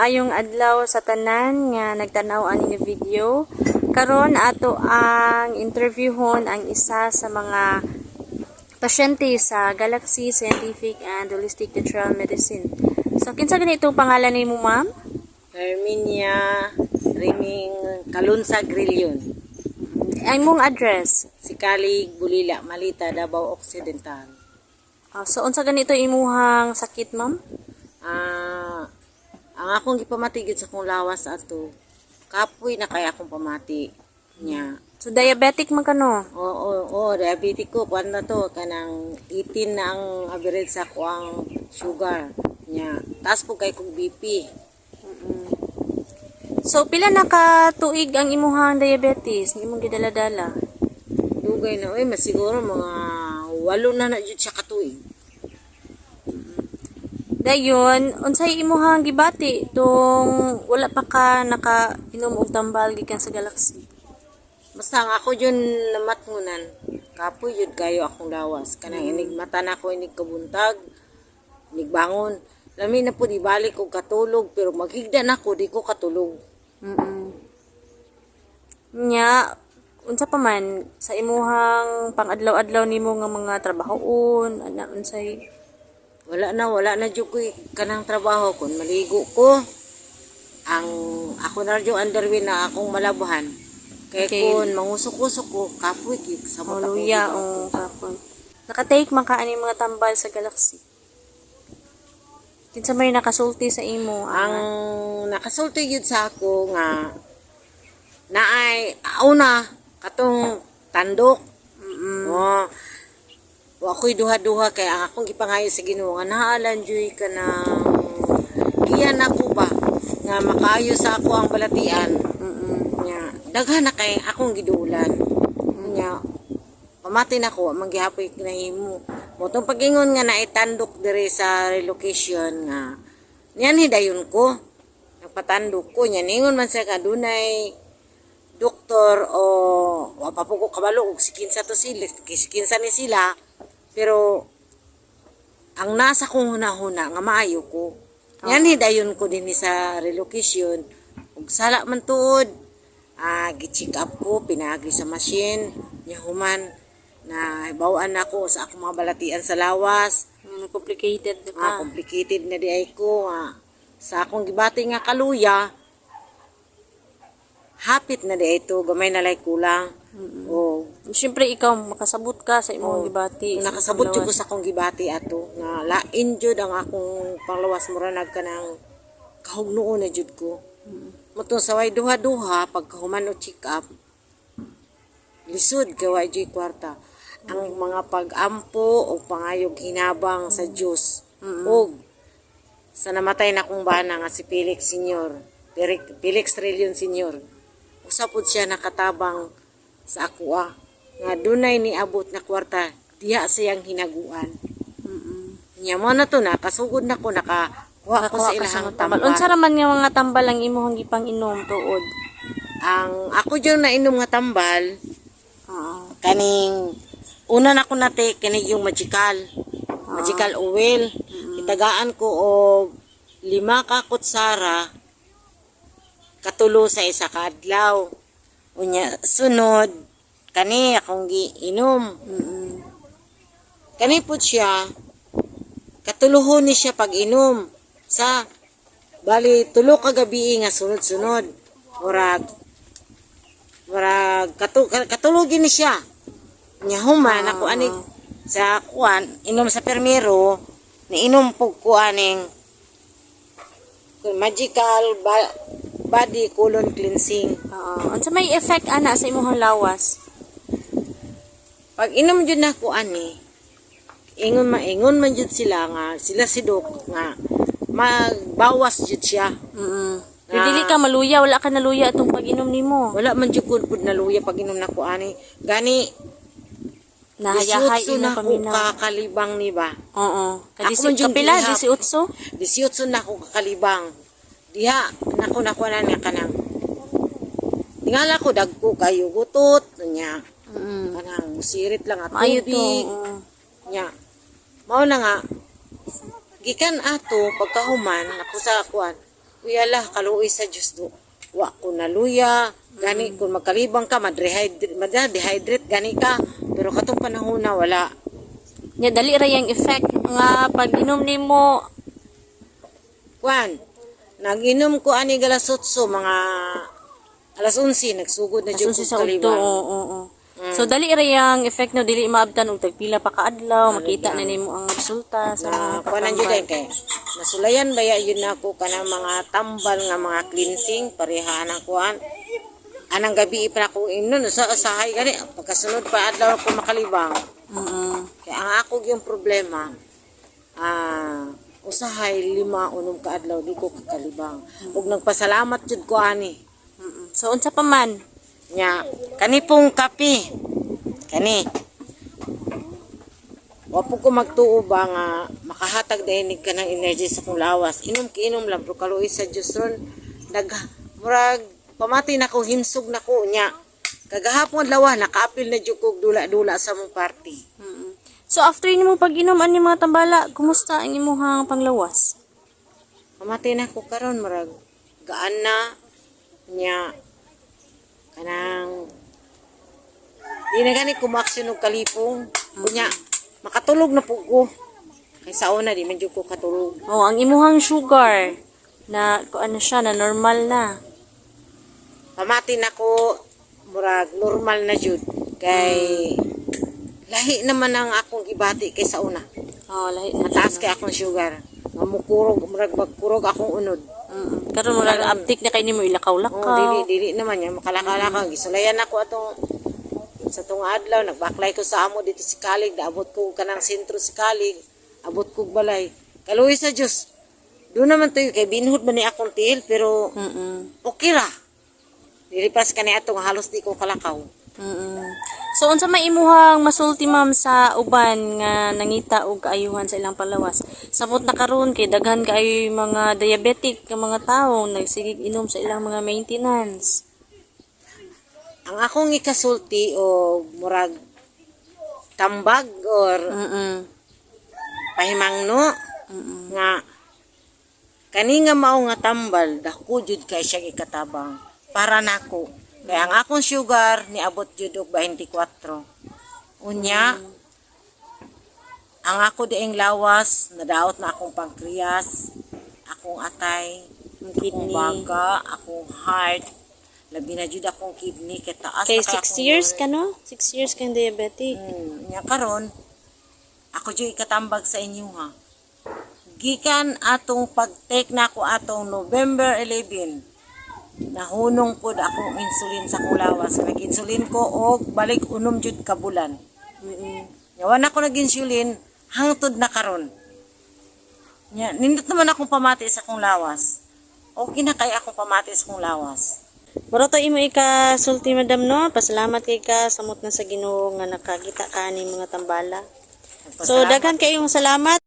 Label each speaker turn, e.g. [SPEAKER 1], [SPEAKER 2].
[SPEAKER 1] Maayong adlaw sa tanan nga nagtanaw ani nga video. Karon ato ang interviewhon ang isa sa mga pasyente sa Galaxy Scientific and Holistic Natural Medicine. So kinsa gani itong pangalan nimo, ma'am?
[SPEAKER 2] Herminia Riming Kalunsa Grillion.
[SPEAKER 1] Ang mong address?
[SPEAKER 2] Sikalig, Bulila, Malita, Davao Occidental.
[SPEAKER 1] So unsa gani ito imuhang sakit, ma'am?
[SPEAKER 2] Ang akong gipamatigid sa kong lawas ato, kapoy na kaya akong pamati niya.
[SPEAKER 1] So diabetic man kano?
[SPEAKER 2] Oo, diabetic ko. Kuan na to, kanang 18 na ang average sa kuang sugar niya. Taas po kay kong BP.
[SPEAKER 1] So pila na ka tuig ang imuhang diabetes, imong gidala-dala?
[SPEAKER 2] Dugay na, masiguro mga 8 na jud siya katuig.
[SPEAKER 1] Dayon, unsay imuhang gibati tung wala pa ka nakainom og tambal gikan sa Galaxy?
[SPEAKER 2] Basta nga ako yun namatngunan. Kapoy yun kayo akong lawas. Kanang inig mata na ako, inig kabuntag, inig bangon. Lami na po di balik ko katulog, pero maghigdan ako, di ko katulog.
[SPEAKER 1] Nya, unsa pa man sa imuhang pang-adlaw-adlaw nimo nga mga trabahoon, ana unsay
[SPEAKER 2] Wala na jud ko kanang trabaho kon maligo ko. Ako na jud underwear na akong malabuhan. Kay kun mangusok-usok ko kapoy kik sa mata ko.
[SPEAKER 1] luya o kapon. Naka-take man ka ani mga tambal sa Galaxy. Kinsa may nakasulti sa imo?
[SPEAKER 2] Ang nakasulti yun sa ako nga naay una katong tandok. Ako'y duha-duha kay ang akong gipangayo sa Ginoo nga naalan joy ka na giyan ako ba nga makaayo sa ako ang balatian. Nya daghan na kay akong gidulan. Nya pamati na ko manggihapoy kinahimo. Motong pagingon nga naitandok dire sa relocation nga niyan hidayon ko. Nagpatandok ko nya ningon man sa kadunay doktor o wa pa po ko kabalo og sikinsa to sila, sikinsa ni sila. Pero ang nasa kong huna-huna nga maayo ko. Yan hidayon ko din sa relocation. Ug sala man tuod, gi-check up ko, pinagi sa machine, nya human na bawaan ako sa akong mga balatian sa lawas.
[SPEAKER 1] Complicated ka.
[SPEAKER 2] Complicated na di ay ko. Sa akong gibati nga kaluya, hapit na di ito, gamay na lay kulang.
[SPEAKER 1] Siyempre ikaw makasabot ka sa imong gibati.
[SPEAKER 2] Nakasabot jud ko sa akong gibati ato nga lain jud ang akong panglawas mura nagkanang kahugnoon na jud ko. Motong sa way duha-duha pagkahuman o check up lisod kay way jud kwarta. Ang mga pag-ampo o pangayog hinabang sa Dios. Og sa namatay na kong bana nga si Felix Senior, Felix Trillion Senior. Usapod siya nakatabang sa ako nga dunay ni abot na kwarta diha siyang hinaguan. Nya mo na to nakasugod na ko nakakuha ko sa ilahang tambal.
[SPEAKER 1] Unsa ra man nga mga tambal ang imong gipang-inom tuod?
[SPEAKER 2] Ang ako jud na inom nga tambal. Kaning una na ko nate kini yung magical oil. Itagaan ko og 5 ka kutsara katulo sa isa ka adlaw. Unya sunod kani akong giinom. Kani po siya katuluhon ni siya pag-inom sa bali 3 ka gabi nga sunod-sunod. Murag katulugin ni siya. Nya human ako anig sa kuan inom sa permero ni inom pug ko aning magical body colon cleansing.
[SPEAKER 1] Unsa may effect ana sa imong lawas?
[SPEAKER 2] Pag inom jud na ko ani, ingon man jud sila nga sila si Dok nga magbawas jud siya.
[SPEAKER 1] Pero dili ka maluya, wala ka naluya atong pag-inom nimo.
[SPEAKER 2] Wala man jud ko pud naluya pag inom na ko ani. Gani
[SPEAKER 1] nahayahay
[SPEAKER 2] ina
[SPEAKER 1] ina
[SPEAKER 2] ko kakalibang ni ba?
[SPEAKER 1] Oo.
[SPEAKER 2] Ako man jud
[SPEAKER 1] kapila
[SPEAKER 2] gihap.
[SPEAKER 1] 18.
[SPEAKER 2] 18 na ko kakalibang. Diha nako na kanang tingala ko dagko kayo gutot nya. Kanang sirit lang at tubig. Nya. Mao na nga gikan ato pagkahuman ako sa kuan Uyala, kaluoy sa Diyos do. Wa ko naluya, gani kung magkalibang ka, dehydrate gani ka. Pero katong panahon na wala.
[SPEAKER 1] Nya dali ra yang effect nga pag inom nimo.
[SPEAKER 2] Kwan, nag-inom ko ani galasotso, mga alas 11, nagsugod na
[SPEAKER 1] Asun
[SPEAKER 2] dyan
[SPEAKER 1] si
[SPEAKER 2] ko
[SPEAKER 1] sa udto.
[SPEAKER 2] kalibang.
[SPEAKER 1] Oo. So dali ra yang effect no dili maabtan og tagpila pa ka adlaw, makita na nimo ang resulta sa
[SPEAKER 2] Na
[SPEAKER 1] mga
[SPEAKER 2] kuanan jud kay nasulayan baya yun ako kanang mga tambal nga mga cleansing pareha ng kuan. Anang gabi pa ako inom sa usahay gani pagkasunod pa adlaw ko makalibang. Kaya ang ako yung problema, usahay 5 unom ka adlaw di ko kakalibang. Ug nagpasalamat jud ko ani.
[SPEAKER 1] So unsa pa man?
[SPEAKER 2] Nya kani pong kape. Kani. Wa po ko magtuo ba nga makahatag dinig ka ng energy sa kong lawas. Inom lang pero kaluoy sa Diyos ron murag pamati na ko himsog na ko nya. Kagahapon lawa nakaapil na jud kog dula-dula sa mong party.
[SPEAKER 1] So after nimo pag-inom ani mga tambala, kumusta ang imong panglawas?
[SPEAKER 2] Pamati na ko karon murag gaan na nya kanang di na gani kumaksyon og kalipong kunya makatulog na po ko kay sa una di man jud ko katulog.
[SPEAKER 1] Oh, ang imuhang sugar na ano siya na normal na.
[SPEAKER 2] Pamati na ko murag normal na jud kay lahi naman ang akong gibati kay sa una.
[SPEAKER 1] Oh, lahi na.
[SPEAKER 2] Mataas kay akong sugar. Mamukurog murag magkurog akong unod.
[SPEAKER 1] Karon murag uptick na kay nimo ilakaw-lakaw.
[SPEAKER 2] Dili naman yan makalaka-laka gisulayan ako atong sa tong adlaw nagbaklay ko sa amo dito si Kalig, daabot ko kanang sentro si Kalig, abot ko balay. Kaluoy sa Dios. Do naman to kay binhud man ni akong tiil pero okay ra. Dilipas kani atong halos di ko kalakaw.
[SPEAKER 1] So unsa may imuhang masulti ma'am sa uban nga nangita og kaayuhan sa ilang palawas? Samot na karon kay daghan kaayo yung mga diabetic nga mga tawo nagsigig inom sa ilang mga maintenance.
[SPEAKER 2] Ang akong ikasulti o murag tambag or pahimangno nga kani nga mao nga tambal dako jud kay siya ikatabang para nako. Kaya ang akong sugar niabot jud og 24. Unya ang ako diing lawas nadaot na akong pancreas, akong atay, akong baga, akong heart, labi na jud akong kidney kay taas
[SPEAKER 1] Kay
[SPEAKER 2] na
[SPEAKER 1] 6 years ka no? 6 years kang diabetic.
[SPEAKER 2] Nya karon ako jud ikatambag sa inyo ha. Gikan atong pag-take na ako atong November 11. Nahunong pod akong insulin sa akong lawas. Nag-insulin ko og balik unom jud ka bulan. Yawan ako nag-insulin hangtod na karon. Nya nindot naman akong pamati sa akong lawas. Okay na kay akong pamati sa akong lawas.
[SPEAKER 1] Mura to imo ikasulti madam no. Pasalamat kay ka samot na sa Ginoo nga nakakita ka ni mga tambala. So daghan kayong salamat.